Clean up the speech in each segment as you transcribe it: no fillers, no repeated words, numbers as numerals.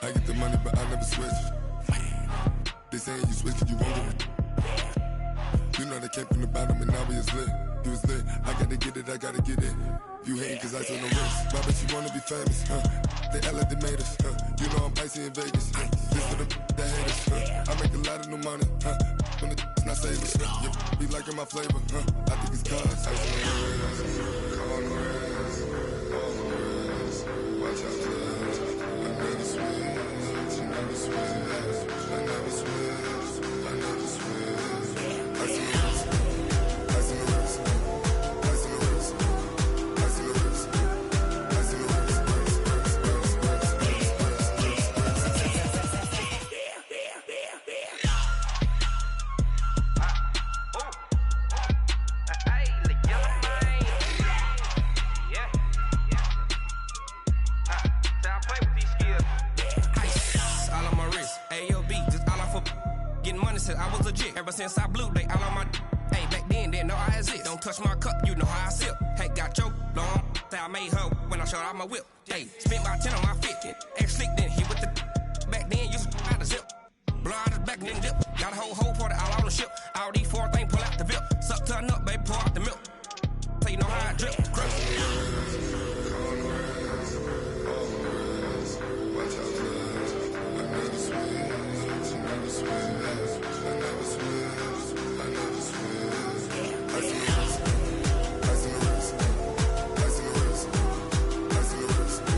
I get the money, but I never switch. They saying you switch, you won't get it. You know they came from the bottom and now we is lit. You was lit, I gotta get it, I gotta get it. You hating cause I told no risks. Why bet you wanna be famous, They act like they made us, You know I'm icy in Vegas, This for the that hate us, I make a lot of new money, When the not savers, Be liking my flavor, I think it's cause ice on the wrist, on the wrist, on the wrist. Watch out, cuz I never switch, I never switch, I never switch, I never switch. Ice on the wrist, ice on the wrist, ice on the wrist, ice on the wrist, ice on the wrist. I was legit. Ever since I blew, they all on my. Hey, back then, didn't know I exist. Don't touch my cup, you know how I sip. Hey, got your long. I made her when I showed out my whip. Hey, spent about 10 on my 50. Ex slick, then hit with the. Back then, used to out the zip. Blow out his back, then dip. Got a whole party all on the ship. All these four things, pull out the VIP. Suck, turn up, baby, pour out the milk. So you know how I drip. Crush. Watch out, cuz I never switch, I never switch. I never switch, I never switch. Ice in the wrist, ice in the wrist, ice in the wrist, ice in the wrist, ice in the wrist,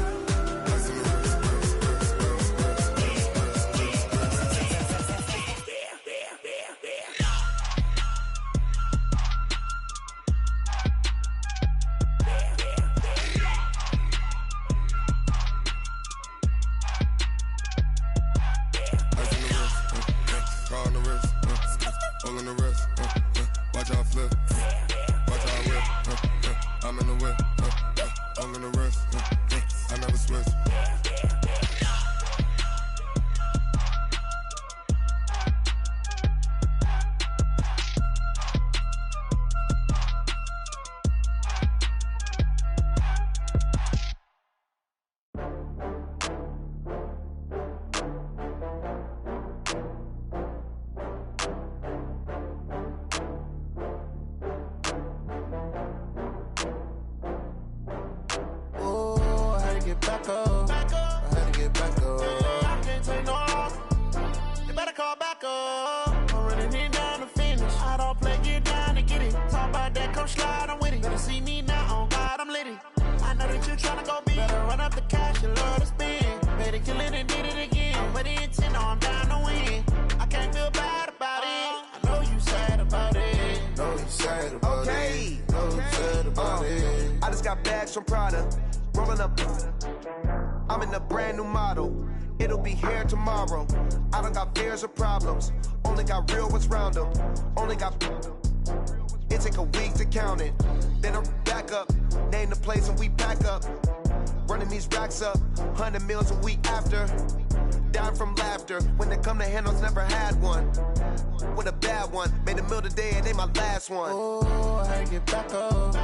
one. Oh, I had to get back up. I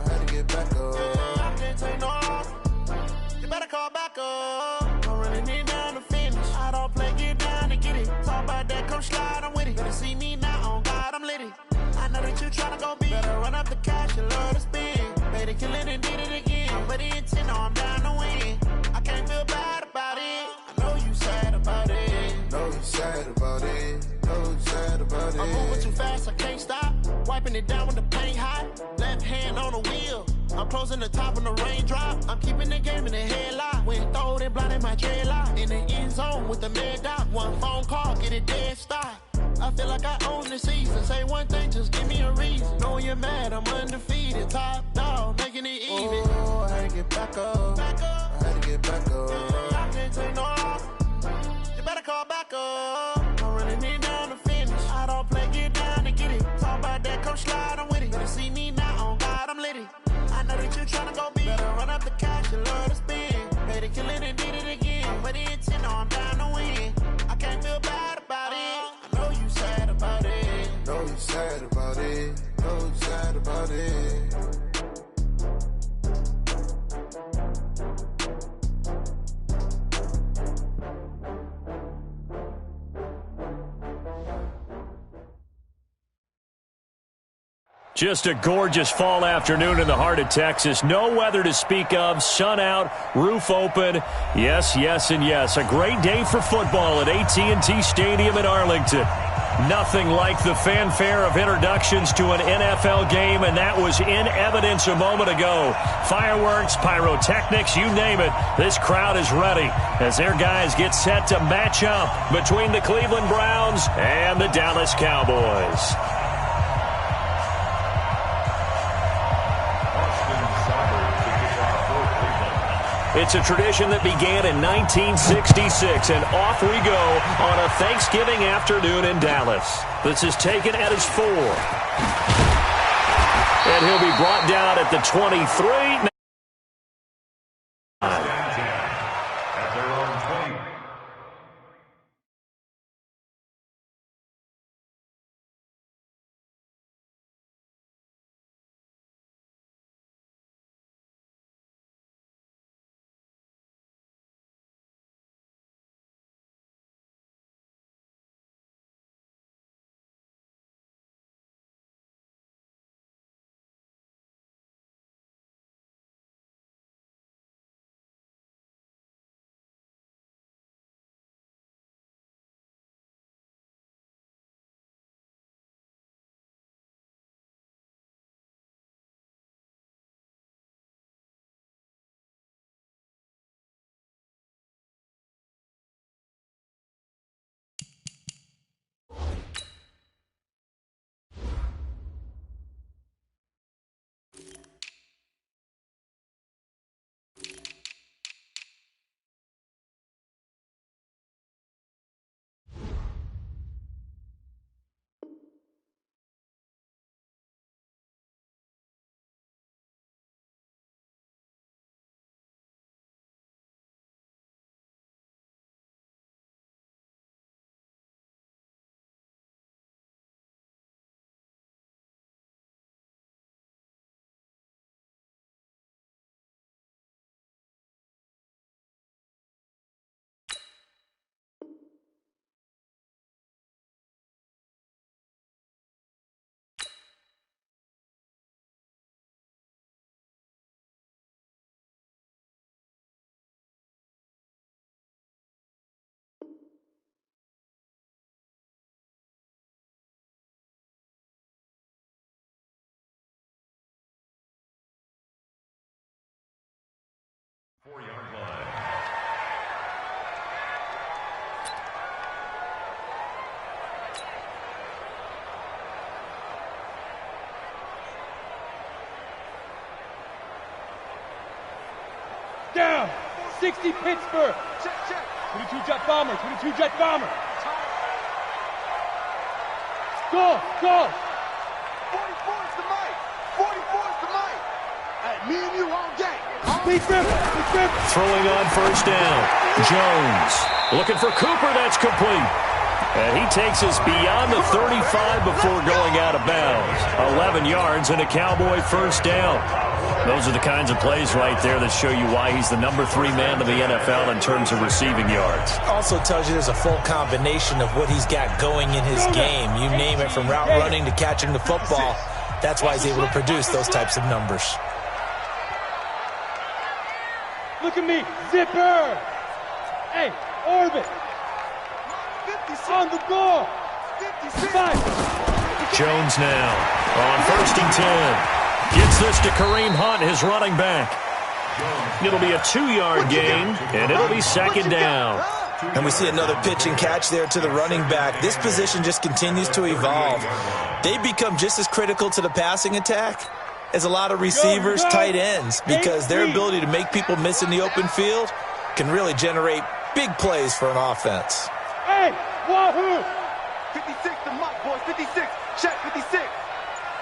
had to get back up. I can't take no off. You better call back up. I'm running it down to finish. I don't play, get down and get it. Talk about that, come slide, I'm with it. Better see me now, on God, I'm litty. I know that you tryna go big. Better run up the cash, you love to spend. Better kill it and did it again. But the intent, no, I'm down to win. I can't feel bad about it. I know you sad about it. Know you sad about it. Know you sad about it. I'm moving too fast, I can't stop. Wiping it down when the paint hot. Left hand on the wheel. I'm closing the top when the raindrop. I'm keeping the game in the headlock. When throwed and blinded my dreadlock. In the end zone with the mad dot. One phone call, get it dead stop. I feel like I own the season. Say one thing, just give me a reason. Knowing you're mad, I'm undefeated. Top dog, making it even. Oh, I had to get back up. I had to get back up. I can't take no off. You better call back up. I'm running it down to finish. I don't play, get down to get it. Talk about that, come slide, I'm with it. Better see me now, on God, I'm litty. I know that you tryna go big. Better run up the cash, you love to spend. Better kill it and did it again. But the intent, no, I'm down to win. I can't feel bad about it. I know you sad about it. Know you sad about it. Know you sad about it. Just a gorgeous fall afternoon in the heart of Texas. No weather to speak of. Sun out, roof open. Yes, yes, and yes. A great day for football at AT&T Stadium in Arlington. Nothing like the fanfare of introductions to an NFL game, and that was in evidence a moment ago. Fireworks, pyrotechnics, you name it. This crowd is ready as their guys get set to match up between the Cleveland Browns and the Dallas Cowboys. It's a tradition that began in 1966, and off we go on a Thanksgiving afternoon in Dallas. This is taken at his 4. And he'll be brought down at the 23. Down. 60 Pittsburgh. Check, check. 22 jet bomber. 22 jet bomber. Go, go. 44's the mic. 44's the mic. Hey, me and you all day. Big rip. Throwing on first down. Jones looking for Cooper. That's complete. And he takes us beyond the 35 before going out of bounds. 11 yards and a Cowboy first down. Those are the kinds of plays right there that show you why he's the number 3 man in the NFL in terms of receiving yards. Also tells you there's a full combination of what he's got going in his game. You name it, from route running to catching the football. That's why he's able to produce those types of numbers. Look at me. Zipper. Hey, orbit. On the goal. 55. Jones now on first and 10. Gets this to Kareem Hunt, his running back. It'll be a 2-yard gain, and it'll be second down. And we see another pitch and catch there to the running back. This position just continues to evolve. They become just as critical to the passing attack as a lot of receivers, tight ends, because their ability to make people miss in the open field can really generate big plays for an offense. Hey, wahoo! 56 the mic, boys. 56. Check 56.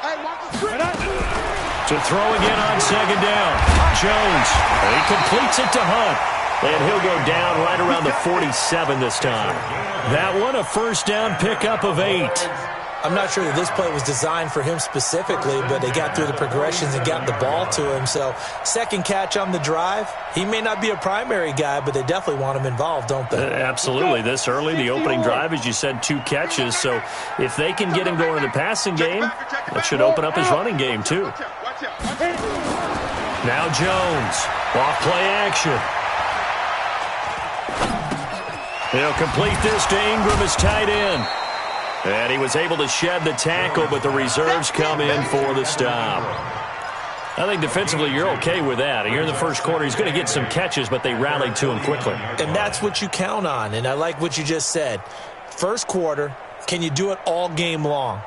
Hey, watch the script. To throw again on second down. Jones. He completes it to Hunt. And he'll go down right around the 47 this time. That one a first down pickup of 8. I'm not sure that this play was designed for him specifically, but they got through the progressions and got the ball to him. So second catch on the drive. He may not be a primary guy, but they definitely want him involved, don't they? Absolutely. This early, the opening drive, as you said, 2 catches. So if they can get him going in the passing game, that should open up his running game too. Now Jones, off play action. He'll complete this to Ingram as tight end. And he was able to shed the tackle, but the reserves come in for the stop. I think defensively you're okay with that. Here in the first quarter, he's going to get some catches, but they rallied to him quickly. And that's what you count on, and I like what you just said. First quarter, can you do it all game long?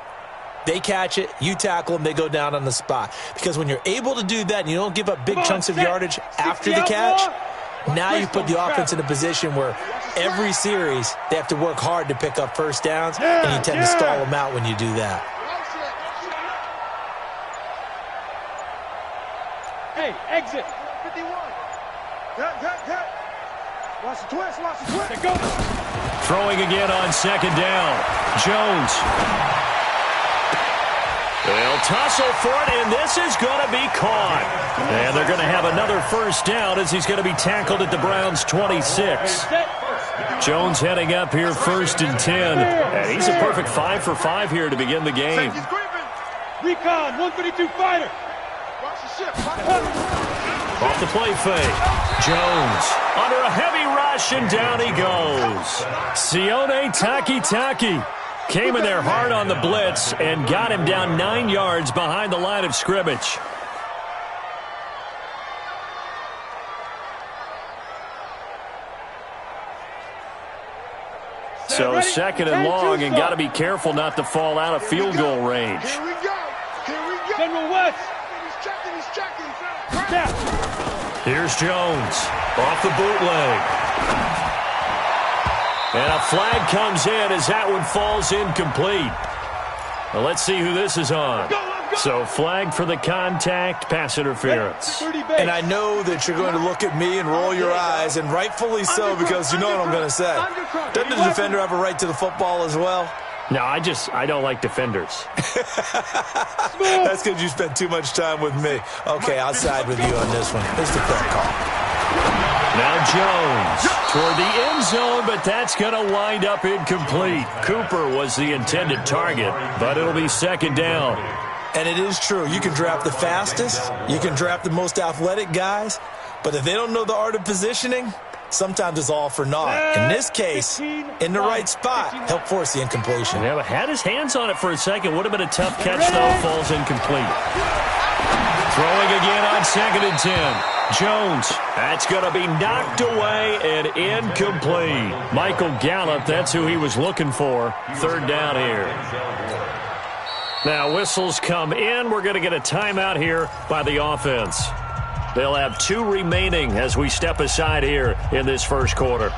They catch it, you tackle them, they go down on the spot. Because when you're able to do that and you don't give up big chunks of yardage after the catch, now you put the offense in a position where every series they have to work hard to pick up first downs, and you tend to stall them out when you do that. Hey, exit. 51. Cut. Watch the twist. Go. Throwing again on second down. Jones. They'll tussle for it, and this is going to be caught. And they're going to have another first down as he's going to be tackled at the Browns' 26. Jones heading up here 1st and 10. And he's a perfect 5 for 5 here to begin the game. Recon, 132 fighter. Off the play fake. Jones under a heavy rush, and down he goes. Sione Takitaki came in there hard on the blitz and got him down 9 yards behind the line of scrimmage. So second and long, and got to be careful not to fall out of field goal range. Here we go. General West. He's checking. Here's Jones off the bootleg. And a flag comes in as that one falls incomplete. Well, let's see who this is on. So flag for the contact, pass interference. And I know that you're going to look at me and roll your eyes, and rightfully so, because you know what I'm going to say. Doesn't the defender have a right to the football as well? No, I don't like defenders. That's because you spent too much time with me. Okay, I'll side with you on this one. It's the fair call. Now Jones toward the end zone, but that's going to wind up incomplete. Cooper was the intended target, but it'll be second down. And it is true. You can draft the fastest. You can draft the most athletic guys. But if they don't know the art of positioning, sometimes it's all for naught. In this case, in the right spot, he'll force the incompletion. Yeah, but had his hands on it for a second. Would have been a tough catch, though. Falls incomplete. Throwing again on 2nd and 10. Jones, that's going to be knocked away and incomplete. Michael Gallup, that's who he was looking for. 3rd down here. Now whistles come in. We're going to get a timeout here by the offense. They'll have 2 remaining as we step aside here in this first quarter.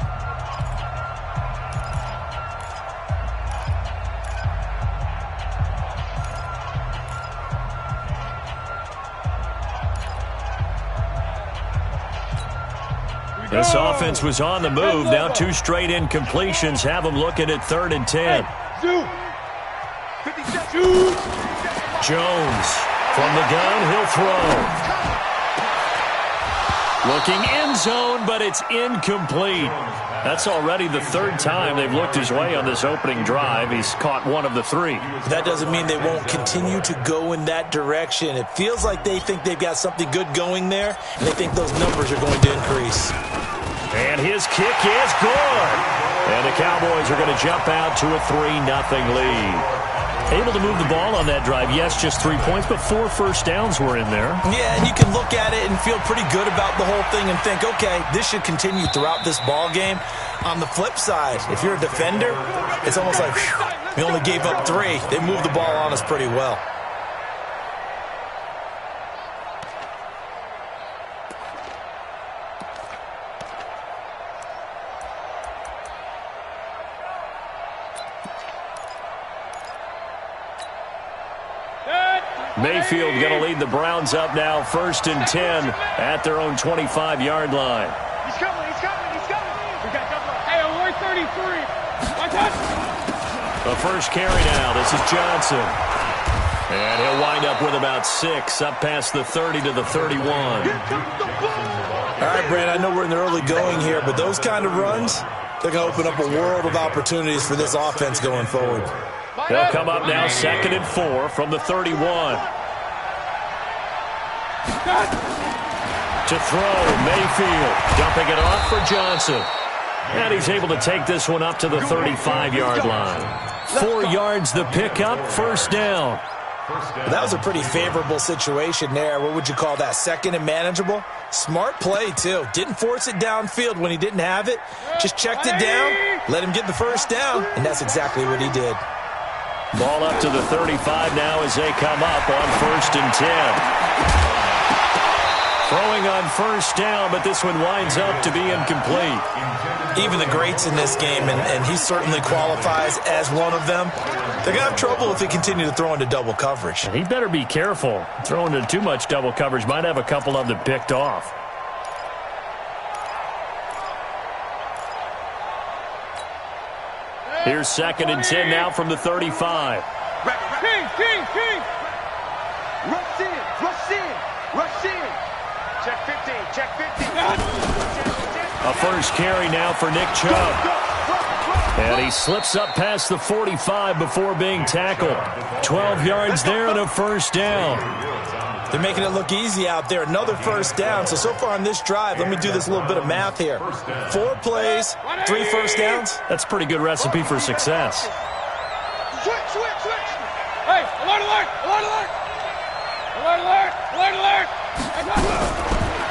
This offense was on the move. Now 2 straight incompletions have them looking at 3rd and 10. Jones from the gun, he'll throw. Looking end zone, but it's incomplete. That's already the 3rd time they've looked his way on this opening drive. He's caught 1 of the 3. That doesn't mean they won't continue to go in that direction. It feels like they think they've got something good going there, and they think those numbers are going to increase. And his kick is good. And the Cowboys are going to jump out to a 3-0 lead. Able to move the ball on that drive. Yes, just 3 points, but 4 first downs were in there. Yeah, and you can look at it and feel pretty good about the whole thing and think, okay, this should continue throughout this ball game. On the flip side, if you're a defender, it's almost like, whew, we only gave up 3. They moved the ball on us pretty well. Mayfield going to lead the Browns up now, 1st and 10 at their own 25-yard line. He's coming. We got double. Hey, we're 33. Watch out. The first carry now. This is Johnson. And he'll wind up with about 6, up past the 30 to the 31. All right, Brad, I know we're in the early going here, but those kind of runs, they're going to open up a world of opportunities for this offense going forward. They'll come up now 2nd and 4 from the 31. To throw, Mayfield, dumping it off for Johnson. And he's able to take this one up to the 35-yard line. 4 yards the pickup, first down. Well, that was a pretty favorable situation there. What would you call that? 2nd and manageable? Smart play, too. Didn't force it downfield when he didn't have it. Just checked it down, let him get the first down, and that's exactly what he did. Ball up to the 35 now as they come up on 1st and 10. Throwing on first down, but this one winds up to be incomplete. Even the greats in this game, and he certainly qualifies as one of them, they're going to have trouble if they continue to throw into double coverage. He better be careful. Throwing into too much double coverage might have a couple of them picked off. Here's 2nd and 10 now from the 35. King! Rush in! Check 15, check 15. A first carry now for Nick Chubb. And he slips up past the 45 before being tackled. 12 yards there and a first down. They're making it look easy out there. Another first down. So far on this drive, let me do this little bit of math here. 4 plays, 3 first downs. That's a pretty good recipe for success. Switch. Hey, alert!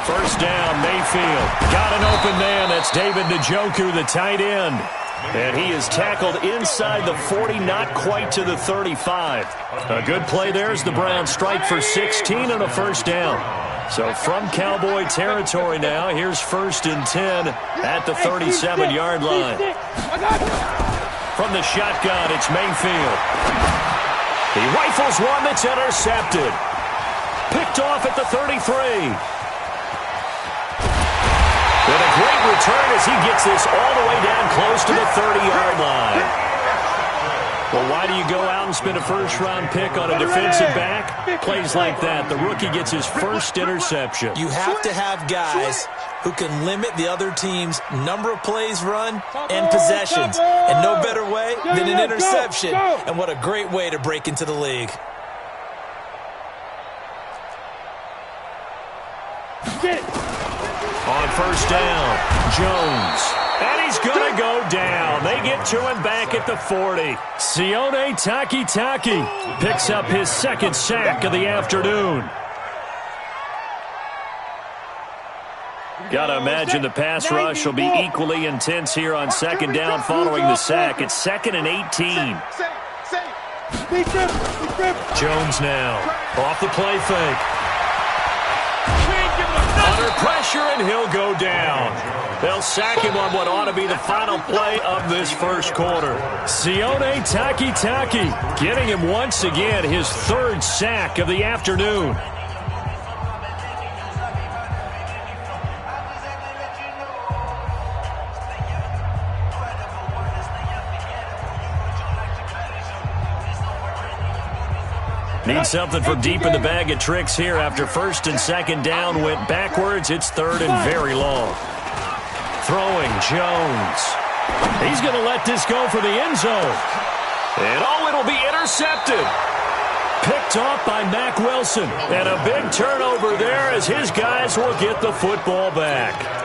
First down, Mayfield. Got an open man. That's David Njoku, the tight end. And he is tackled inside the 40, not quite to the 35. A good play there as the Browns strike for 16 and a first down. So from Cowboy territory now, here's 1st and 10 at the 37-yard line. From the shotgun, it's Mayfield. He rifles one that's intercepted. Picked off at the 33. And a great return as he gets this all the way down close to the 30-yard line. Well, why do you go out and spend a first-round pick on a defensive back? Plays like that. The rookie gets his first interception. You have to have guys who can limit the other team's number of plays run and possessions. And no better way than an interception. And what a great way to break into the league. On first down, Jones. And he's going to go down. They get to him back at the 40. Sione Takitaki picks up his 2nd sack of the afternoon. Got to imagine the pass rush will be equally intense here on 2nd down following the sack. It's 2nd and 18. Jones now off the play fake. Under pressure, and he'll go down. They'll sack him on what ought to be the final play of this first quarter. Sione Takitaki getting him once again his 3rd sack of the afternoon. Need something from deep in the bag of tricks here after 1st and 2nd down went backwards. It's 3rd and very long. Throwing Jones. He's going to let this go for the end zone. And it'll be intercepted. Picked off by Mack Wilson. And a big turnover there as his guys will get the football back.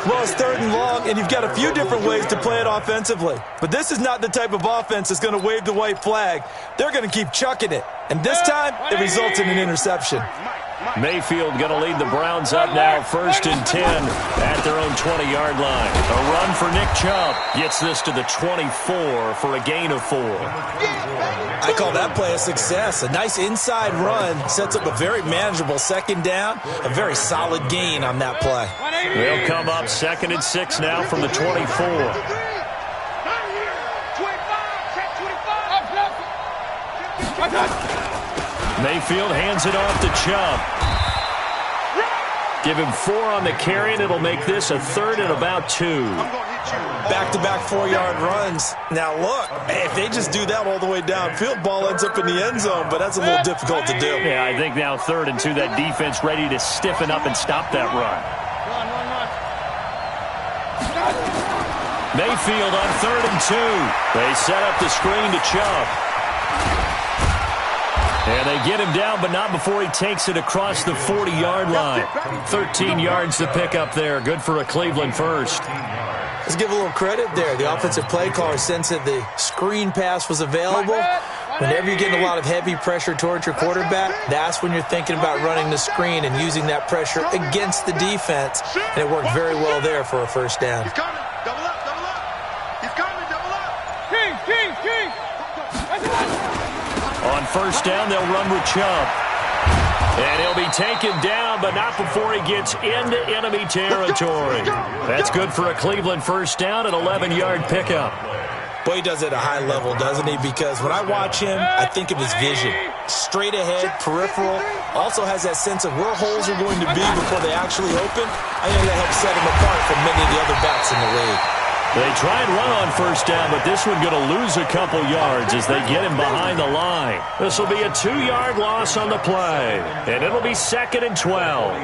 Well, it's 3rd and long, and you've got a few different ways to play it offensively. But this is not the type of offense that's going to wave the white flag. They're going to keep chucking it. And this time, it results in an interception. Mayfield going to lead the Browns up now 1st and 10 at their own 20-yard line. A run for Nick Chubb. Gets this to the 24 for a gain of 4. I call that play a success. A nice inside run sets up a very manageable 2nd down. A very solid gain on that play. They'll come up 2nd and 6 now from the 24. Mayfield hands it off to Chubb. Give him 4 on the carry, and it'll make this a 3rd and about 2. Back-to-back 4-yard runs. Now, look, if they just do that all the way downfield, ball ends up in the end zone, but that's a little difficult to do. Yeah, I think now 3rd and 2, that defense ready to stiffen up and stop that run. Mayfield on 3rd and 2. They set up the screen to Chubb. And they get him down, but not before he takes it across the 40-yard line. 13 yards to pick up there. Good for a Cleveland first. Let's give a little credit there. The offensive play caller sensed that the screen pass was available. Whenever you're getting a lot of heavy pressure towards your quarterback, that's when you're thinking about running the screen and using that pressure against the defense. And it worked very well there for a first down. He's coming. Double up, double up. He's coming, double up. King. On first down, they'll run with Chubb. And he'll be taken down, but not before he gets into enemy territory. That's good for a Cleveland first down, an 11-yard pickup. Boy, he does it at a high level, doesn't he? Because when I watch him, I think of his vision. Straight ahead, peripheral. Also has that sense of where holes are going to be before they actually open. I think that helps set him apart from many of the other backs in the league. They try and run on first down, but this one going to lose a couple yards as they get him behind the line. This will be a 2-yard loss on the play, and it'll be 2nd and 12.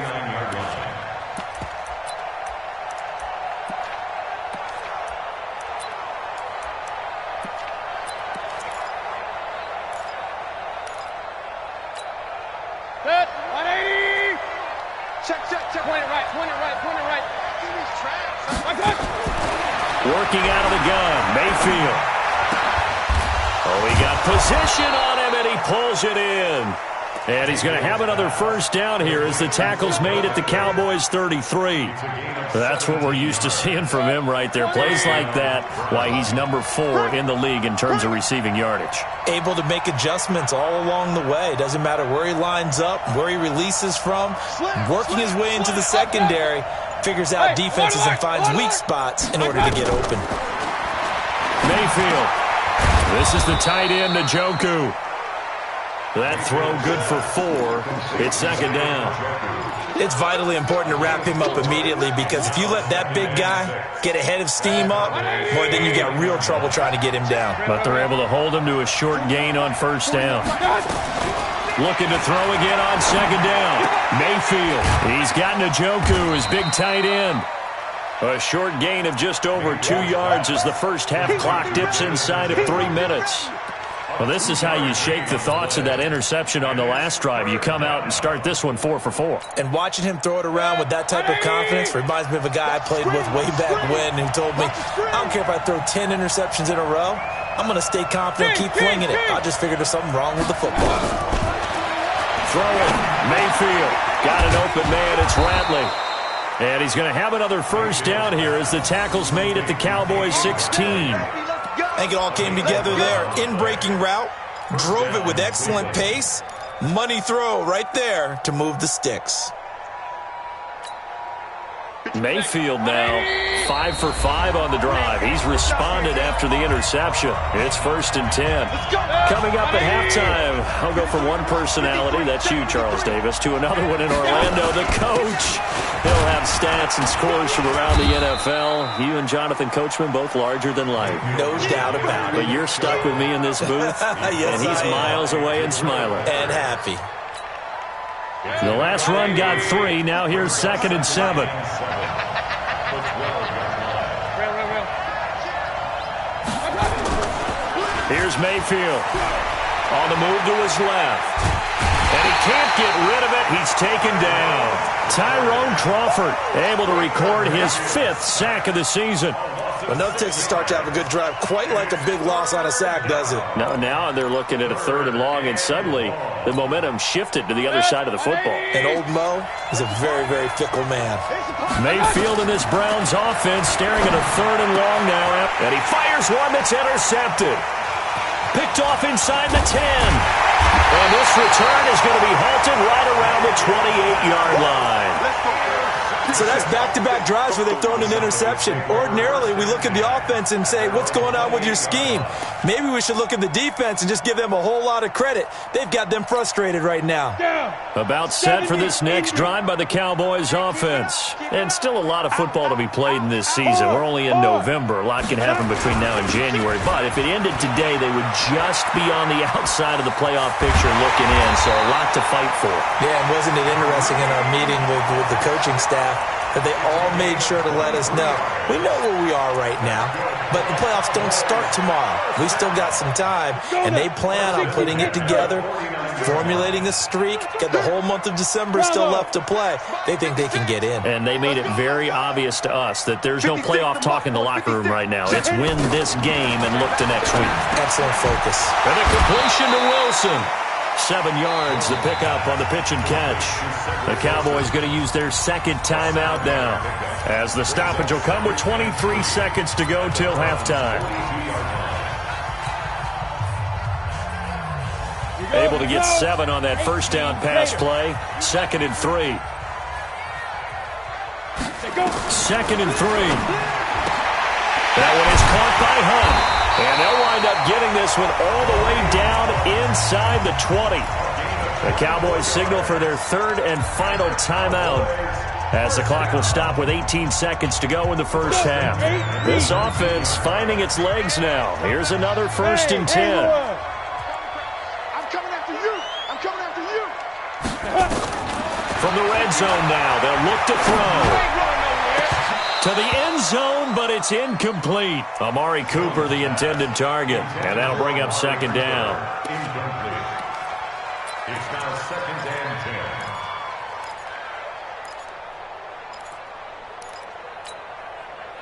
Set, 180. Check. Point it right. Give me traps. Working out of the gun, Mayfield. Oh, he got position on him, and he pulls it in. And he's going to have another first down here as the tackle's made at the Cowboys' 33. That's what we're used to seeing from him right there. Plays like that, why he's number 4 in the league in terms of receiving yardage. Able to make adjustments all along the way. Doesn't matter where he lines up, where he releases from. Working his way into the secondary. Figures out defenses and finds weak spots in order to get open. Mayfield. This is the tight end, Njoku. That throw good for 4. It's 2nd down. It's vitally important to wrap him up immediately because if you let that big guy get ahead of steam up, boy, then you got real trouble trying to get him down. But they're able to hold him to a short gain on first down. Looking to throw again on 2nd down. Mayfield. He's got Njoku, his big tight end. A short gain of just over 2 yards as the first half clock dips inside of 3 minutes. Well, this is how you shake the thoughts of that interception on the last drive. You come out and start this one 4 for 4. And watching him throw it around with that type of confidence reminds me of a guy I played with way back when who told me, I don't care if I throw 10 interceptions in a row. I'm going to stay confident, keep flinging it. I just figured there's something wrong with the football. Throwing, Mayfield. Got an open man, it's Ratley. And he's going to have another first down here as the tackle's made at the Cowboys' 16. I think it all came together there. In-breaking route, drove it with excellent pace. Money throw right there to move the sticks. Mayfield now 5 for 5 on the drive. He's responded after the interception. It's 1st and 10. Coming up at halftime, I'll go from one personality, that's you, Charles Davis, to another one in Orlando, the coach. He'll have stats and scores from around the NFL. You and Jonathan Coachman both larger than life. No doubt about it. But you're stuck with me in this booth, yes, and he's miles away and smiling. And happy. The last run got 3. Now here's 2nd and 7. Here's Mayfield. On the move to his left. And he can't get rid of it. He's taken down. Tyrone Crawford able to record his 5th sack of the season. Well, no Texas start to have a good drive. Quite like a big loss on a sack, does it? No, now they're looking at a 3rd and long, and suddenly the momentum shifted to the other side of the football. And old Mo is a very, very fickle man. Mayfield in this Browns offense staring at a 3rd and long now. And he fires one that's intercepted. Picked off inside the 10. And this return is going to be halted right around the 28-yard line. So that's back-to-back drives where they've thrown an interception. Ordinarily, we look at the offense and say, what's going on with your scheme? Maybe we should look at the defense and just give them a whole lot of credit. They've got them frustrated right now. About set for this next drive by the Cowboys offense. And still a lot of football to be played in this season. We're only in November. A lot can happen between now and January. But if it ended today, they would just be on the outside of the playoff picture looking in. So a lot to fight for. Yeah, and wasn't it interesting in our meeting with the coaching staff that they all made sure to let us know, we know where we are right now, but the playoffs don't start tomorrow. We still got some time, and they plan on putting it together, formulating a streak, get the whole month of December still left to play. They think they can get in. And they made it very obvious to us that there's no playoff talk in the locker room right now. It's win this game and look to next week. Excellent focus. And a completion to Wilson. 7 yards, the pickup on the pitch and catch. The Cowboys going to use their second timeout now, as the stoppage will come with 23 seconds to go till halftime. Able to get 7 on that first down pass play. 2nd and 3. 2nd and 3. That one is caught by Hunt. And they'll wind up getting this one all the way down inside the 20. The Cowboys signal for their third and final timeout, as the clock will stop with 18 seconds to go in the first half. This offense finding its legs now. Here's another 1st and 10. I'm coming after you. I'm coming after you. From the red zone now, they'll look to throw. To the end zone, but it's incomplete. Amari Cooper, the intended target. And that'll bring up 2nd down. It's now 2nd and 10.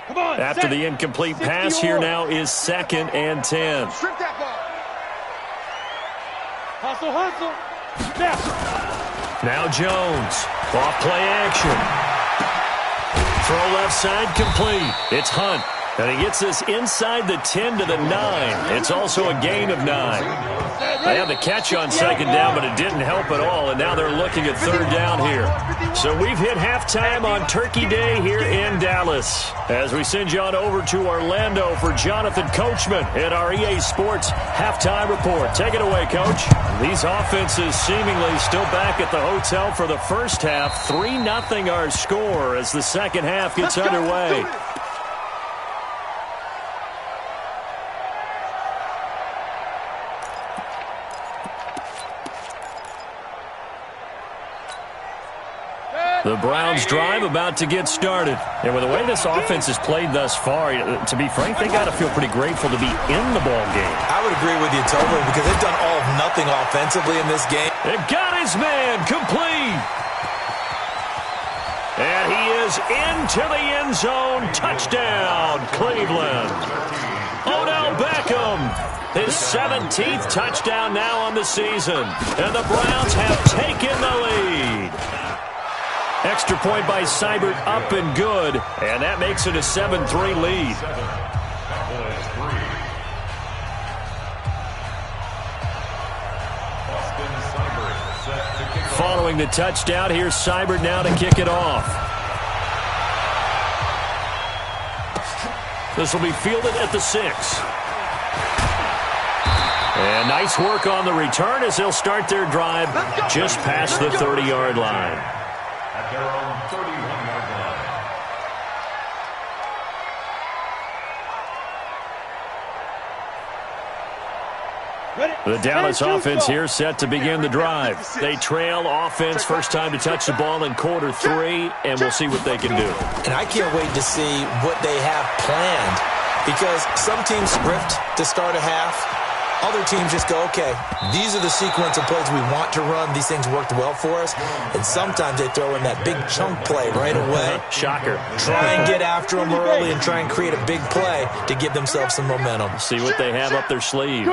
Come on, after the incomplete pass, here now is 2nd and 10. Strip that ball. Hustle, hustle. Now Jones. Off play action. Throw left side complete. It's Hunt. And he gets this inside the 10 to the 9. It's also a gain of 9. They had the catch on 2nd down, but it didn't help at all. And now they're looking at 3rd down here. So we've hit halftime on Turkey Day here in Dallas. As we send you on over to Orlando for Jonathan Coachman at our EA Sports Halftime Report. Take it away, Coach. These offenses seemingly still back at the hotel for the first half. 3-0 our score as the second half gets underway. The Browns drive about to get started. And with the way this offense has played thus far, to be frank, they got to feel pretty grateful to be in the ball game. I would agree with you totally, because they've done all of nothing offensively in this game. They've got his man complete. And he is into the end zone. Touchdown, Cleveland. Odell Beckham. His 17th touchdown now on the season. And the Browns have taken the lead. Extra point by Seibert, up and good. And that makes it a 7-3 lead. Following the touchdown, here's Seibert now to kick it off. This will be fielded at the 6. And nice work on the return as they'll start their drive just past the 30-yard line. At their own 31-yard line. The Dallas offense here set to begin the drive. They trail offense first time to touch the ball in quarter 3, and we'll see what they can do. And I can't wait to see what they have planned, because some teams script to start a half. Other teams just go, okay, these are the sequence of plays we want to run. These things worked well for us. And sometimes they throw in that big chunk play right away. Shocker. Try and get after them early and try and create a big play to give themselves some momentum. See what they have up their sleeve.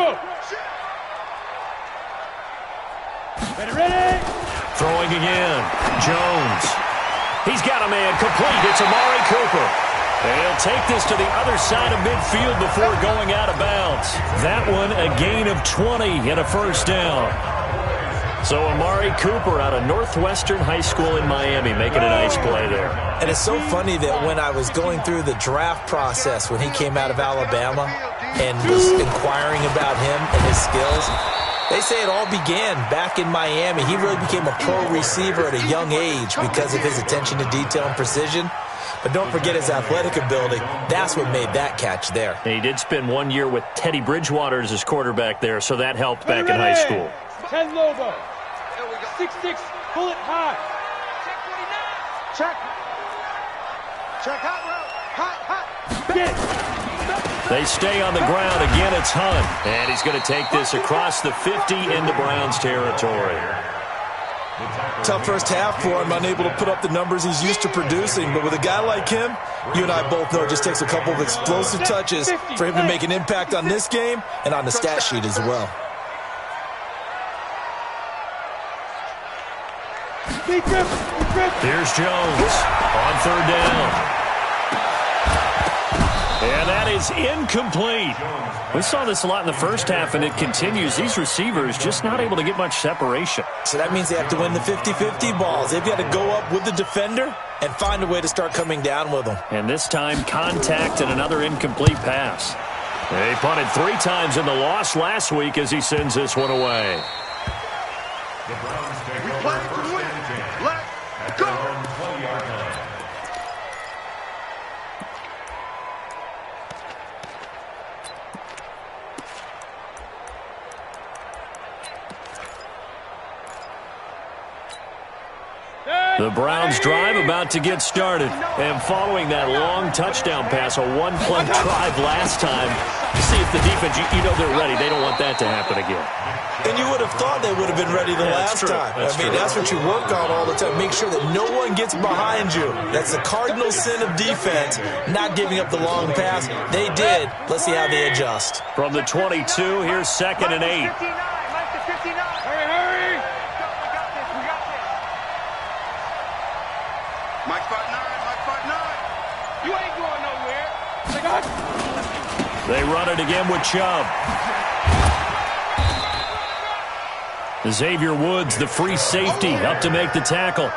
Ready? Throwing again. Jones. He's got a man complete. It's Amari Cooper. And he'll take this to the other side of midfield before going out of bounds. That one a gain of 20 and a first down. So Amari Cooper out of Northwestern High School in Miami making a nice play there. And it's so funny that when I was going through the draft process when he came out of Alabama and was inquiring about him and his skills, they say it all began back in Miami. He really became a pro receiver at a young age because of his attention to detail and precision. But don't forget his athletic ability. That's what made that catch there. And he did spend 1 year with Teddy Bridgewater as his quarterback there, so that helped back in high school. 10 Lobo. 6'6", bullet high. Check. Check hot route. Hot. They stay on the ground. Again, it's Hunt. And he's going to take this across the 50 into Browns territory. Tough first half for him, unable to put up the numbers he's used to producing. But with a guy like him, you and I both know it just takes a couple of explosive touches for him to make an impact on this game and on the stat sheet as well. Here's Jones on third down. And that is incomplete. We saw this a lot in the first half, and it continues. These receivers just not able to get much separation. So that means they have to win the 50-50 balls. They've got to go up with the defender and find a way to start coming down with them. And this time, contact and another incomplete pass. They punted 3 times in the loss last week as he sends this one away. We play to win. Let's go. The Browns drive about to get started. And following that long touchdown pass, a one-play drive last time, see if the defense, you know they're ready. They don't want that to happen again. And you would have thought they would have been ready the last time. That's what you work on all the time. Make sure that no one gets behind you. That's the cardinal sin of defense, not giving up the long pass. They did. Let's see how they adjust. From the 22, here's 2nd and 8. Hurry. Mike 5'9", you ain't going nowhere. They run it again with Chubb. Xavier Woods, the free safety, up to make the tackle.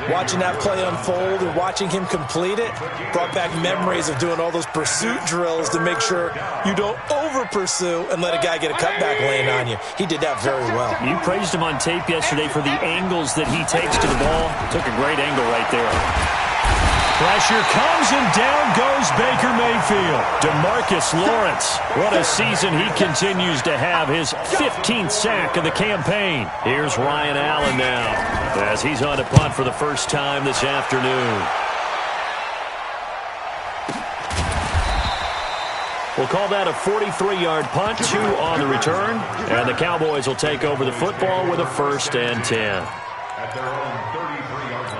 Watching that play unfold and watching him complete it brought back memories of doing all those pursuit drills to make sure you don't over-pursue and let a guy get a cutback lane on you. He did that very well. You praised him on tape yesterday for the angles that he takes to the ball. Took a great angle right there. Pressure comes and down goes Baker Mayfield. DeMarcus Lawrence. What a season he continues to have. His 15th sack of the campaign. Here's Ryan Allen now as he's on to punt for the first time this afternoon. We'll call that a 43-yard punt, 2 on the return. And the Cowboys will take over the football with a 1st and 10. At their own 33-yard line.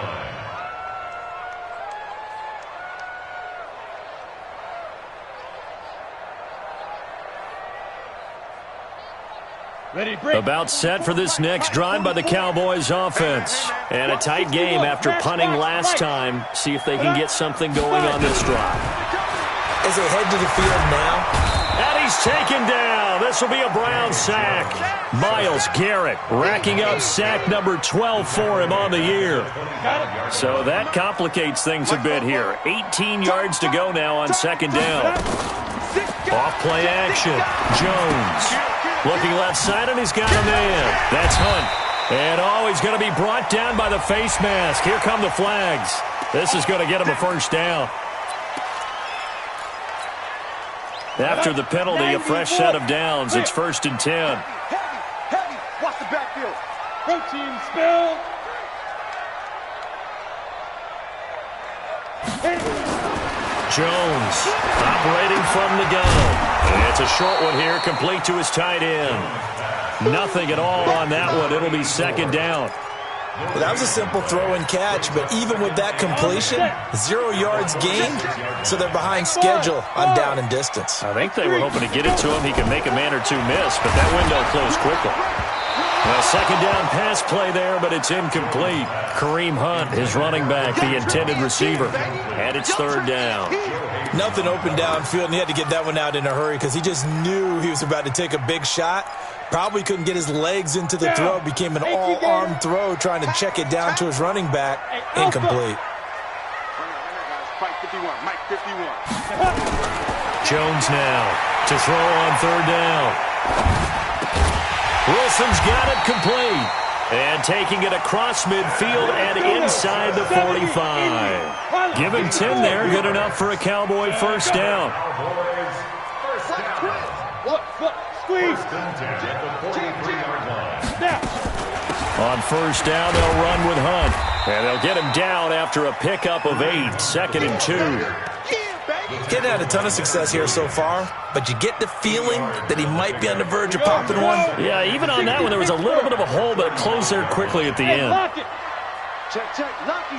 Ready, break. About set for this next drive by the Cowboys offense. And a tight game after punting last time. See if they can get something going on this drive. As they head to the field now. And he's taken down. This will be a Brown sack. Myles Garrett racking up sack number 12 for him on the year. So that complicates things a bit here. 18 yards to go now on 2nd down. Off play action. Jones. Looking left side, and he's got a man. That's Hunt. And, he's going to be brought down by the face mask. Here come the flags. This is going to get him a 1st down. After the penalty, a fresh set of downs. It's 1st and 10. Heavy. Watch the backfield. Protein spill. Jones operating from the gun. It's a short one here, complete to his tight end. Nothing at all on that one. It'll be 2nd down. Well, that was a simple throw and catch, but even with that completion, 0 yards gained, so they're behind schedule on down and distance. I think they were hoping to get it to him. He could make a man or two miss, but that window closed quickly. Well, 2nd down pass play there, but it's incomplete. Kareem Hunt, his running back, the intended receiver. And it's 3rd down. Nothing open downfield, and he had to get that one out in a hurry because he just knew he was about to take a big shot. Probably couldn't get his legs into the throw. Became an all-arm throw trying to check it down to his running back. Incomplete. Jones now to throw on third down. Wilson's got it complete. And taking it across midfield and inside the 45. Give him 10 there. Good enough for a Cowboy first down. Squeeze. On first down, they'll run with Hunt. And they'll get him down after a pickup of 8. 2nd and 2. Getting had a ton of success here so far, but you get the feeling that he might be on the verge of popping one. Yeah, even on that one, there was a little bit of a hole, but it closed there quickly at the end. Check, check. Lucky.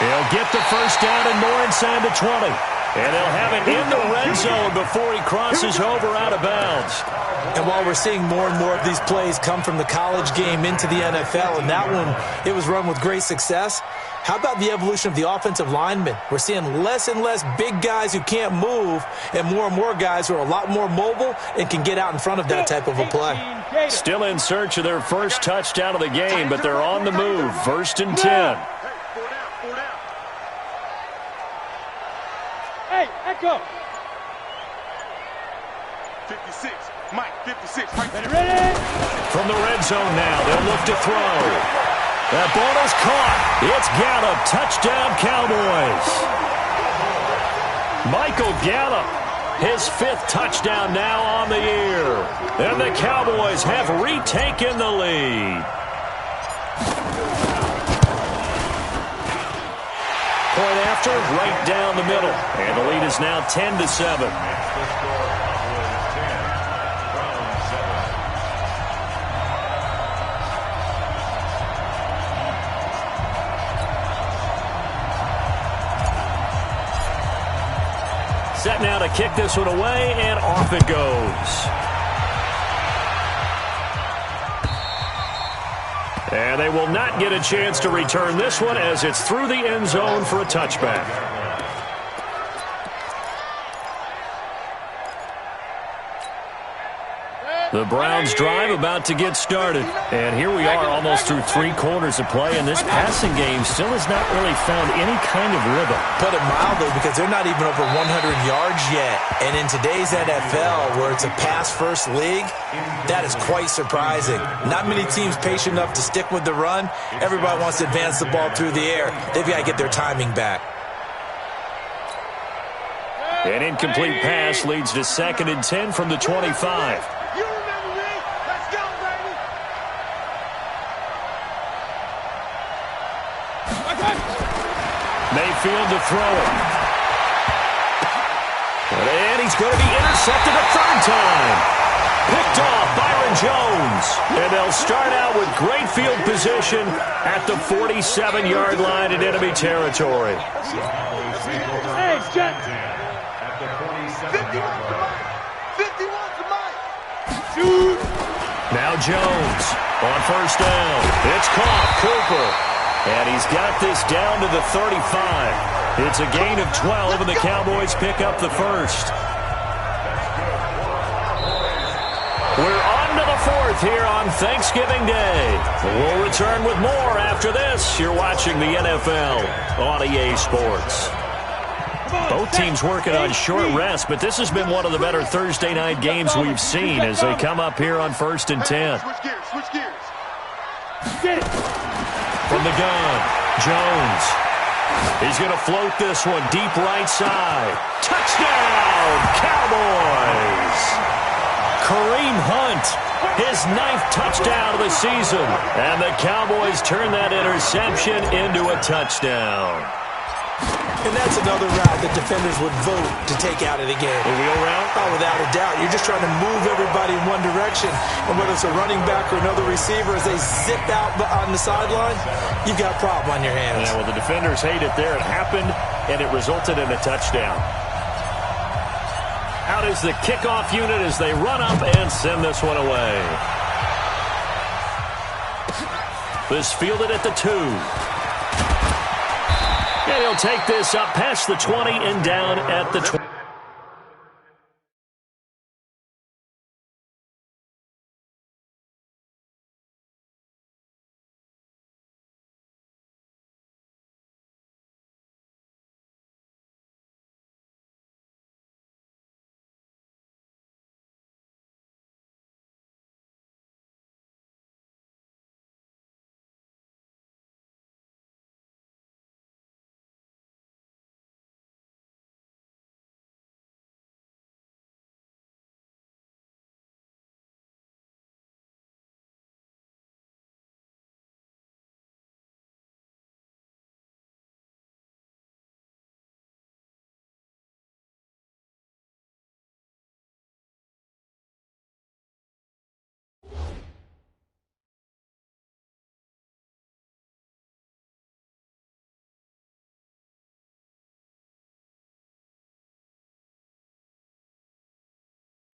He'll get the first down and more inside the 20. And they'll have it in the red zone before he crosses over out of bounds. And while we're seeing more and more of these plays come from the college game into the NFL, and that one, it was run with great success, how about the evolution of the offensive linemen? We're seeing less and less big guys who can't move and more guys who are a lot more mobile and can get out in front of that type of a play. Still in search of their first touchdown of the game, but they're on the move. 1st and 10. Hey, Echo. 56. Mike, 56. Right there. Ready? From the red zone now, they'll look to throw. That ball is caught. It's Gallup. Touchdown, Cowboys. Michael Gallup, his 5th touchdown now on the year. And the Cowboys have retaken the lead. Point after, right down the middle. And the lead is now 10-7. Set now to kick this one away, and off it goes. And they will not get a chance to return this one as it's through the end zone for a touchback. The Browns drive about to get started. And here we are almost through 3 quarters of play, and this passing game still has not really found any kind of rhythm. Put it mildly, because they're not even over 100 yards yet. And in today's NFL, where it's a pass-first league, that is quite surprising. Not many teams patient enough to stick with the run. Everybody wants to advance the ball through the air. They've got to get their timing back. An incomplete pass leads to 2nd and 10 from the 25. Mayfield to throw it. And he's going to be intercepted a 3rd time. Picked off Byron Jones. And they'll start out with great field position at the 47-yard line in enemy territory. Hey, Jack. At the 47-yard line. 51 to Mike. Shoot. Now Jones on first down. It's caught. Cooper. And he's got this down to the 35. It's a gain of 12, and the Cowboys pick up the first. We're on to the 4th here on Thanksgiving Day. We'll return with more after this. You're watching the NFL on EA Sports. Both teams working on short rest, but this has been one of the better Thursday night games we've seen as they come up here on 1st and 10. Switch gears. Get it. From the gun, Jones. He's going to float this one deep right side. Touchdown, Cowboys! Kareem Hunt, his 9th touchdown of the season. And the Cowboys turn that interception into a touchdown. And that's another route that defenders would vote to take out of the game. A wheel route? Oh, without a doubt. You're just trying to move everybody in one direction. And whether it's a running back or another receiver, as they zip out on the sideline, you've got a problem on your hands. Yeah, well, the defenders hate it there. It happened, and it resulted in a touchdown. Out is the kickoff unit as they run up and send this one away. This fielded at the 2. And he'll take this up past the 20 and down at the 20.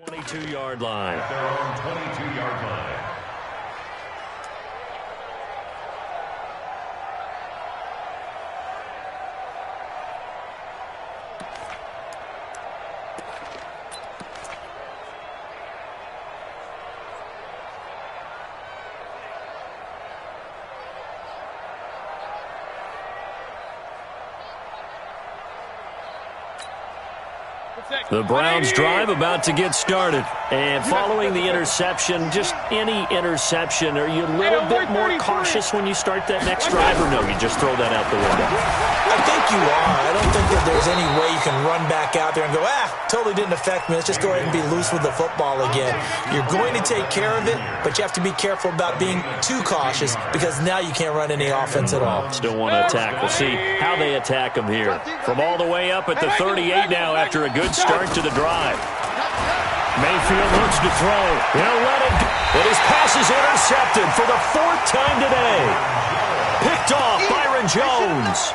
22-yard line. At their own 22-yard line. The Browns drive about to get started. And following the interception, just any interception, are you a little bit more cautious when you start that next drive, or no, you just throw that out the window? I think you are. I don't think that there's any way you can run back out there and go, totally didn't affect me. Let's just go ahead and be loose with the football again. You're going to take care of it, but you have to be careful about being too cautious because now you can't run any offense at all. Still want to attack. We'll see how they attack them here. From all the way up at the 38 now after a good start to the drive. Mayfield looks to throw. He'll let it go. But his pass is intercepted for the 4th time today. Picked off Byron Jones.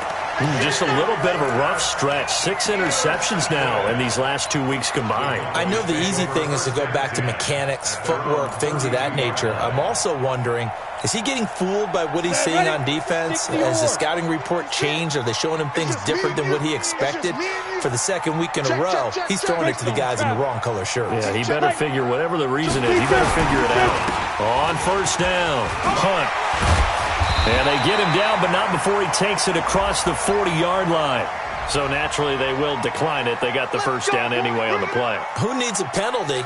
Just a little bit of a rough stretch. 6 interceptions now in these last 2 weeks combined. I know the easy thing is to go back to mechanics, footwork, things of that nature. I'm also wondering, is he getting fooled by what he's seeing on defense? Has the scouting report changed? Are they showing him things different than what he expected? For the 2nd week in a row, he's throwing it to the guys in the wrong color shirts. Yeah, he better figure, whatever the reason is, he better figure it out. On first down, punt. And they get him down, but not before he takes it across the 40-yard line. So naturally, they will decline it. They got the first down anyway on the play. Who needs a penalty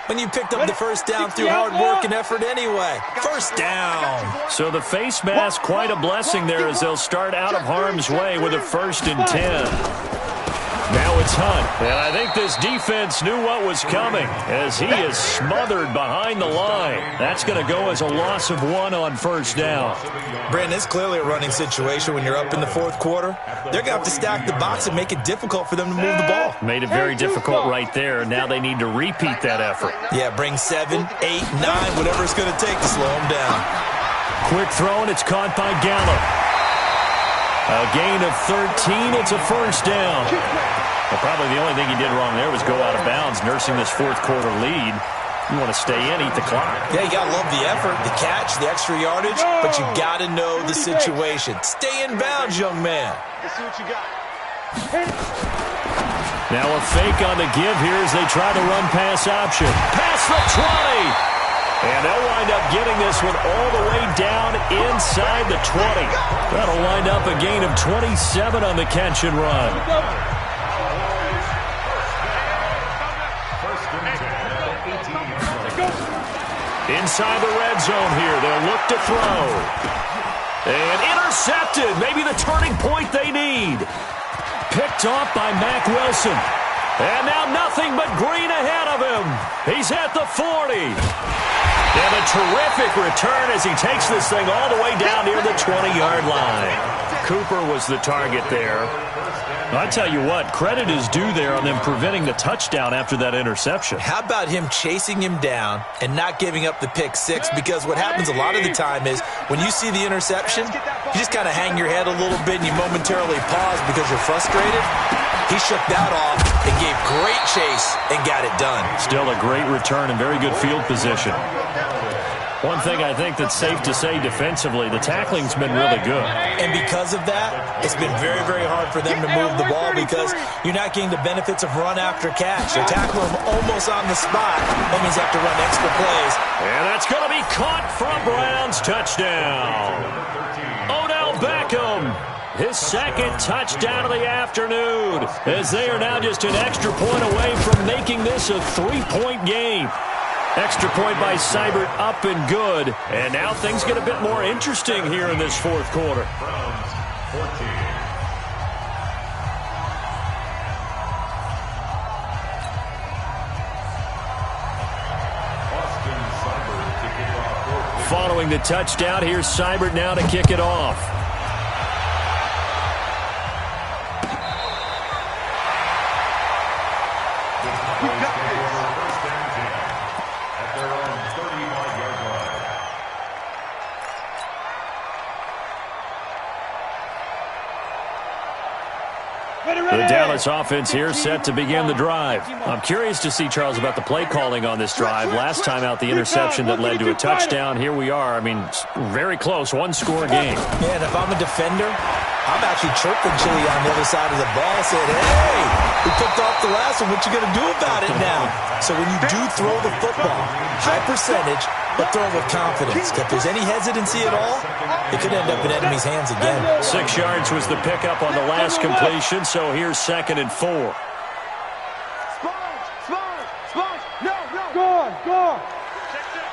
when you picked up the first down through hard work and effort anyway? First down. So the face mask, quite a blessing there as they'll start out of harm's way with a 1st and 10. Now it's Hunt, and I think this defense knew what was coming as he is smothered behind the line. That's going to go as a loss of 1 on first down. Brandon, it's clearly a running situation when you're up in the 4th quarter. They're going to have to stack the box and make it difficult for them to move the ball. Made it very difficult right there. Now they need to repeat that effort. Yeah, bring 7, 8, 9, whatever it's going to take to slow them down. Quick throw, and it's caught by Gallup. A gain of 13. It's a first down. Well, probably the only thing he did wrong there was go out of bounds, nursing this 4th quarter lead. You want to stay in, eat the clock. Yeah, you got to love the effort, the catch, the extra yardage, but you got to know the situation. Stay in bounds, young man. Let's see what you got. Now a fake on the give here as they try to run pass option. Past the 20. And they'll wind up getting this one all the way down inside the 20. That'll wind up a gain of 27 on the catch and run. Inside the red zone here, they'll look to throw. And intercepted, maybe the turning point they need. Picked off by Mack Wilson. And now nothing but green ahead of him. He's at the 40. And a terrific return as he takes this thing all the way down near the 20-yard line. Cooper was the target there. I tell you what, credit is due there on them preventing the touchdown after that interception. How about him chasing him down and not giving up the pick 6? Because what happens a lot of the time is when you see the interception, you just kind of hang your head a little bit and you momentarily pause because you're frustrated. He shook that off and gave great chase and got it done. Still a great return and very good field position. One thing I think that's safe to say defensively, the tackling's been really good. And because of that, it's been very, very hard for them to move the ball because you're not getting the benefits of run after catch. They're tackling him almost on the spot. That means they have to run extra plays. And that's going to be caught for a Browns touchdown. Odell Beckham, his 2nd touchdown of the afternoon, as they are now just an extra point away from making this a 3-point game. Extra point by Seibert, up and good. And now things get a bit more interesting here in this 4th quarter. Browns 14. Following the touchdown, here's Seibert now to kick it off. The Dallas offense here set to begin the drive. I'm curious to see, Charles, about the play calling on this drive. Last time out, the interception that led to a touchdown. Here we are. I mean, very close, one-score game. Yeah, and if I'm a defender, I'm actually chirping Chili on the other side of the ball, saying, hey, we picked off the last one. What you going to do about it now? So when you do throw the football, high percentage, but throw it with confidence. If there's any hesitancy at all, it could end up in enemy's hands again. 6 yards was the pickup on the last completion, so here's 2nd and 4. Sponge! No! Go on!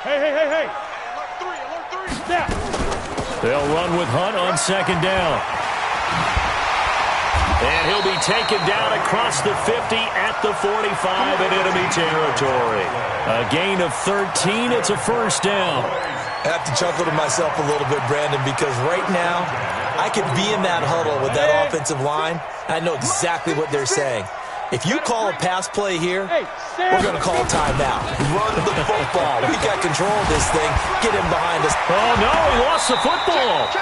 Hey! Alert 3! Snap! They'll run with Hunt on 2nd down. And he'll be taken down across the 50 at the 45 in enemy territory. A gain of 13. It's a 1st down. I have to chuckle to myself a little bit, Brandon, because right now I could be in that huddle with that offensive line. I know exactly what they're saying. If you call a pass play here, we're going to call a timeout. Run the football. We got control of this thing. Get him behind us. Oh, no, he lost the football.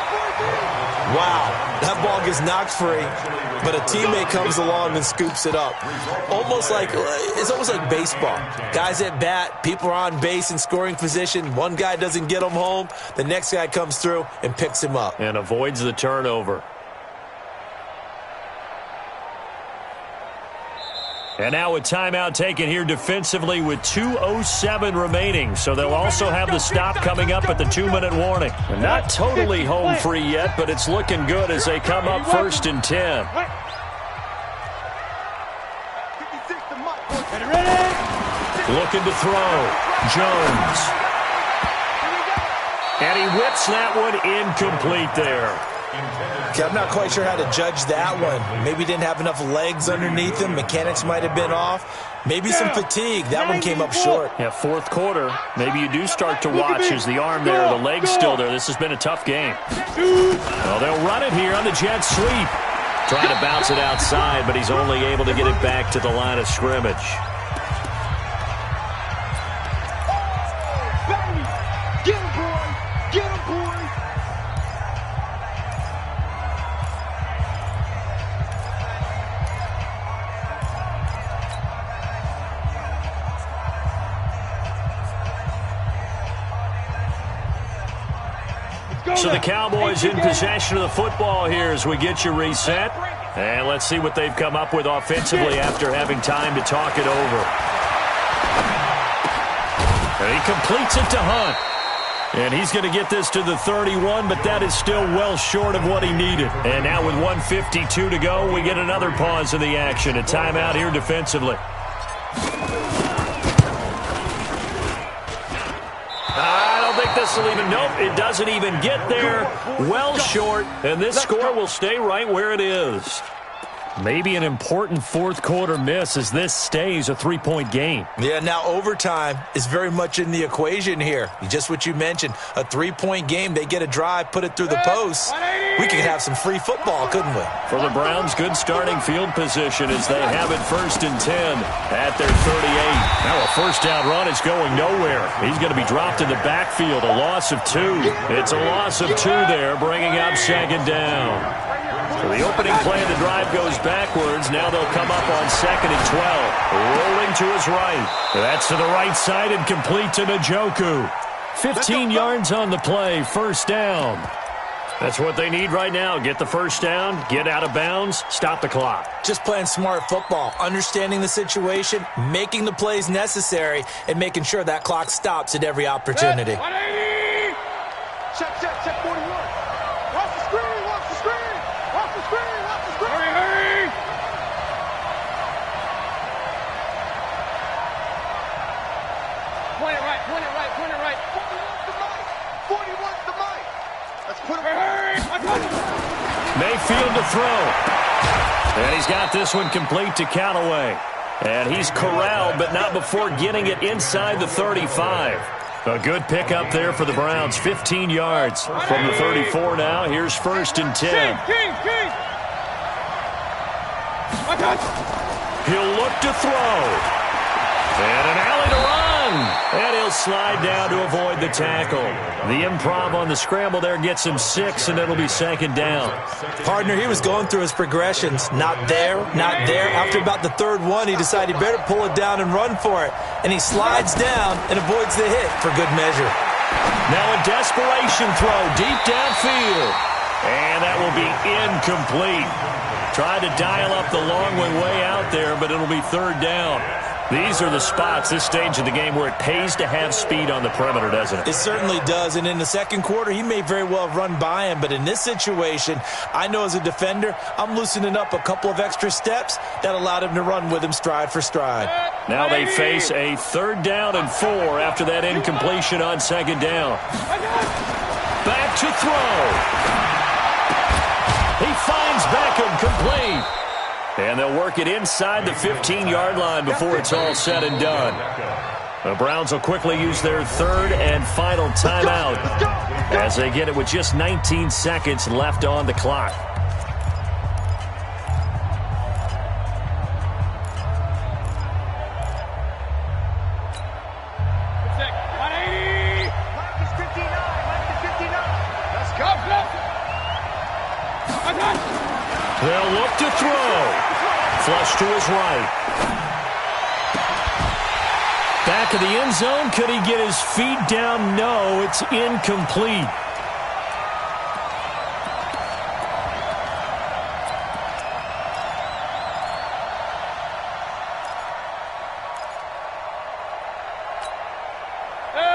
Wow, that ball gets knocked free, but a teammate comes along and scoops it up. It's almost like baseball. Guys at bat, people are on base in scoring position. One guy doesn't get him home. The next guy comes through and picks him up. And avoids the turnover. And now a timeout taken here defensively with 2:07 remaining. So they'll also have the stop coming up at the 2-minute warning. And not totally home free yet, but it's looking good as they come up 1st and 10. Looking to throw. Jones. And he whips that one incomplete there. Okay, I'm not quite sure how to judge that one. Maybe didn't have enough legs underneath him. Mechanics might have been off. Maybe some fatigue. That one came up short. Yeah, 4th quarter. Maybe you do start to watch as the arm there, the leg's still there. This has been a tough game. Well, they'll run it here on the jet sweep. Trying to bounce it outside, but he's only able to get it back to the line of scrimmage. Get him, boy! Get him, boy! So the Cowboys in possession of the football here as we get you reset. And let's see what they've come up with offensively after having time to talk it over. And he completes it to Hunt. And he's going to get this to the 31, but that is still well short of what he needed. And now with 1:52 to go, we get another pause in the action. A timeout here defensively. Nope, it doesn't even get there. Well short, and this score will stay right where it is. Maybe an important 4th quarter miss as this stays a 3-point game. Yeah, now overtime is very much in the equation here. Just what you mentioned, a 3-point game. They get a drive, put it through the post. We could have some free football, couldn't we? For the Browns, good starting field position as they have it 1st and 10 at their 38. Now a 1st down run is going nowhere. He's going to be dropped in the backfield, a loss of 2. It's a loss of 2 there, bringing up 2nd down. So the opening play of the drive goes backwards. Now they'll come up on 2nd and 12. Rolling to his right. That's to the right side and complete to Njoku. 15 yards on the play. 1st down. That's what they need right now. Get the 1st down, get out of bounds, stop the clock. Just playing smart football, understanding the situation, making the plays necessary, and making sure that clock stops at every opportunity. 180! Check 41. Watch the screen! Hurry! Point it right. 41's the mic. Let's put him. Hurry! Mayfield to throw. And he's got this one complete to Callaway. And he's corralled, but not before getting it inside the 35. A good pickup there for the Browns. 15 yards from the 34 now. Here's 1st and 10. King! He'll look to throw. And an alley to run. And he'll slide down to avoid the tackle. The improv on the scramble there gets him 6, and it'll be second down. Partner, he was going through his progressions. Not there, not there. After about the third one, he decided he better pull it down and run for it. And he slides down and avoids the hit for good measure. Now a desperation throw deep downfield. And that will be incomplete. Tried to dial up the long way out there, but it'll be third down. These are the spots, this stage of the game, where it pays to have speed on the perimeter, doesn't it? It certainly does, and in the second quarter, he may very well run by him, but in this situation, I know as a defender, I'm loosening up a couple of extra steps that allowed him to run with him stride for stride. Now they face a 3rd down and 4 after that incompletion on 2nd down. Back to throw. He finds Beckham complete. And they'll work it inside the 15-yard line before it's all said and done. The Browns will quickly use their 3rd and final timeout as they get it with just 19 seconds left on the clock. They'll look to throw. Flush to his right. Back of the end zone. Could he get his feet down? No, it's incomplete.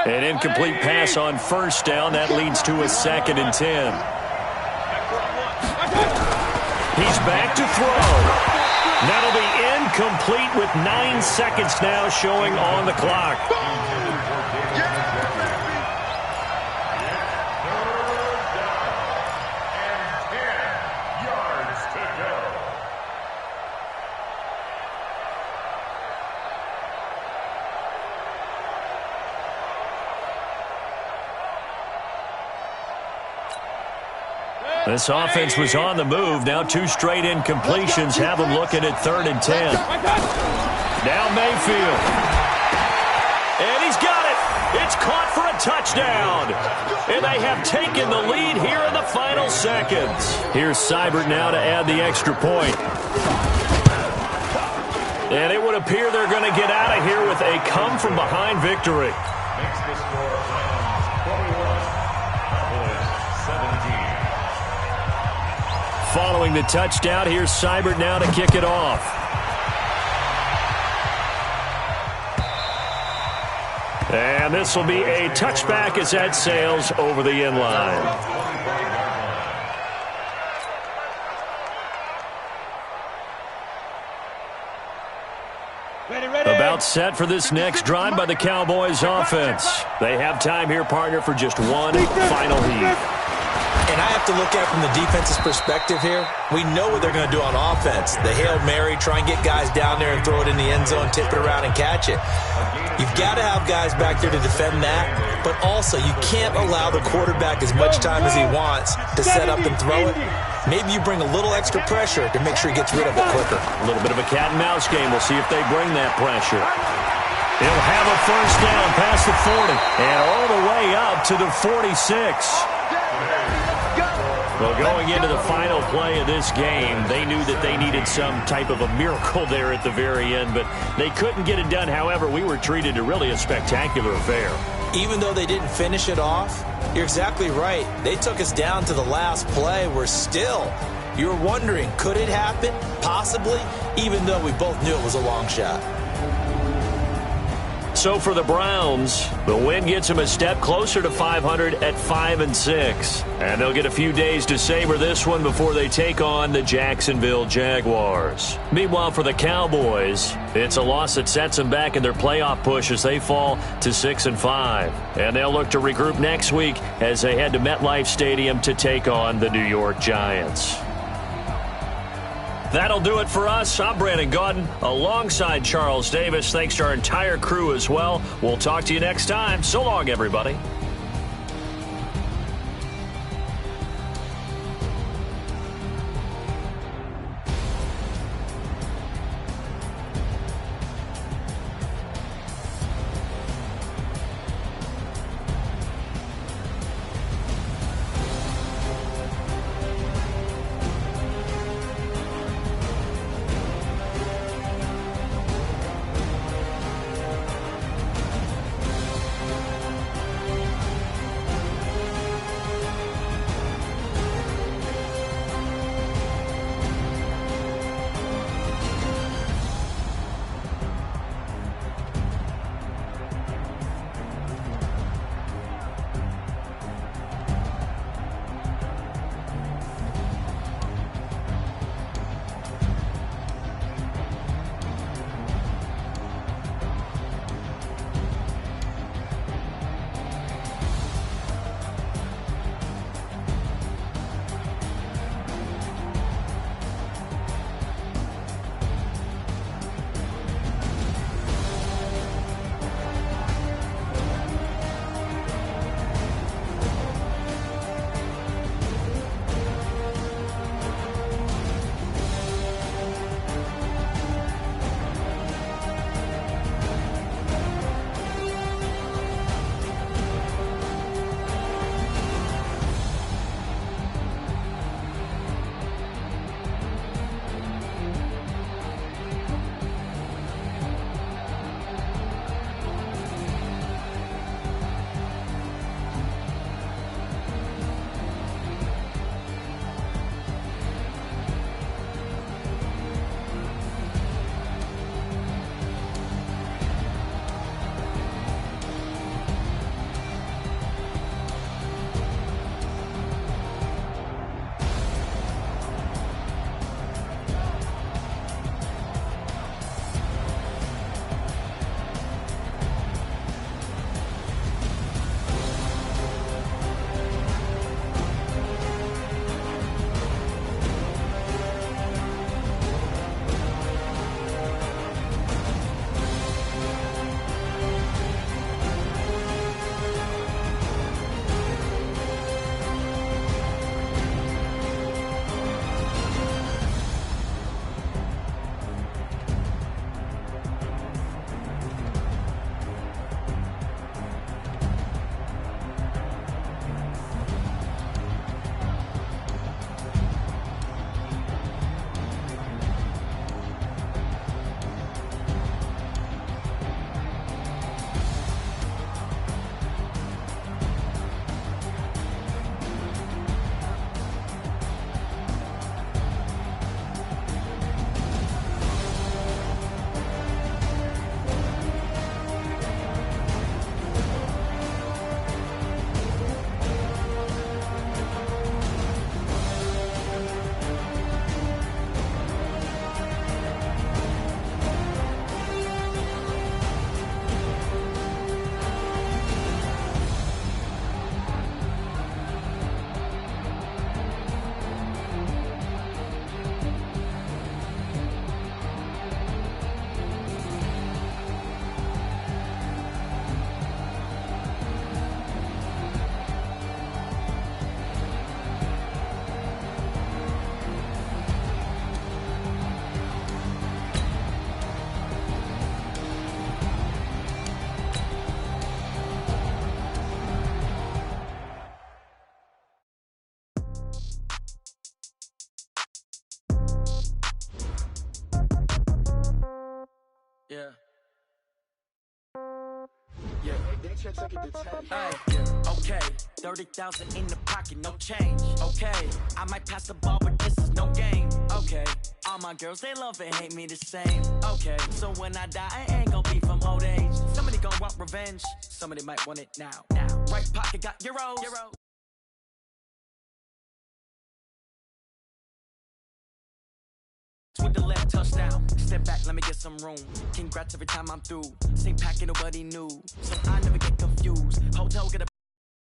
An incomplete pass on 1st down. That leads to a 2nd and 10. He's back to throw. That'll be incomplete with 9 seconds now showing on the clock. This offense was on the move. Now 2 straight incompletions have them looking at 3rd and 10. Now Mayfield. And he's got it. It's caught for a touchdown. And they have taken the lead here in the final seconds. Here's Seibert now to add the extra point. And it would appear they're going to get out of here with a come-from-behind victory. Makes the score Browns 41, Cowboys 17. Following the touchdown, here's Seibert now to kick it off. And this will be a touchback as that sails over the end line. About set for this next drive by the Cowboys offense. They have time here, partner, for just one final heave. And I have to look at it from the defense's perspective here. We know what they're going to do on offense. The Hail Mary, try and get guys down there and throw it in the end zone, tip it around and catch it. You've got to have guys back there to defend that, but also you can't allow the quarterback as much time as he wants to set up and throw it. Maybe you bring a little extra pressure to make sure he gets rid of it quicker. A little bit of a cat and mouse game. We'll see if they bring that pressure. He'll have a 1st down past the 40 and all the way up to the 46. Well, going into the final play of this game, they knew that they needed some type of a miracle there at the very end, but they couldn't get it done. However, we were treated to really a spectacular affair. Even though they didn't finish it off, you're exactly right. They took us down to the last play. We're still, you're wondering, could it happen? Possibly, even though we both knew it was a long shot. So for the Browns, the win gets them a step closer to 500 at 5-6. And they'll get a few days to savor this one before they take on the Jacksonville Jaguars. Meanwhile, for the Cowboys, it's a loss that sets them back in their playoff push as they fall to 6-5. And they'll look to regroup next week as they head to MetLife Stadium to take on the New York Giants. That'll do it for us. I'm Brandon Gaudin alongside Charles Davis. Thanks to our entire crew as well. We'll talk to you next time. So long, everybody. Hey, okay, 30,000 in the pocket, no change. Okay, I might pass the ball, but this is no game. Okay, all my girls, they love and hate me the same. Okay, so when I die, I ain't gon' be from old age. Somebody gon' want revenge, somebody might want it now. Right pocket got euros. With the left touchdown, step back, let me get some room. Congrats every time I'm through. Same packet, nobody knew, so I never get confused. Hotel get a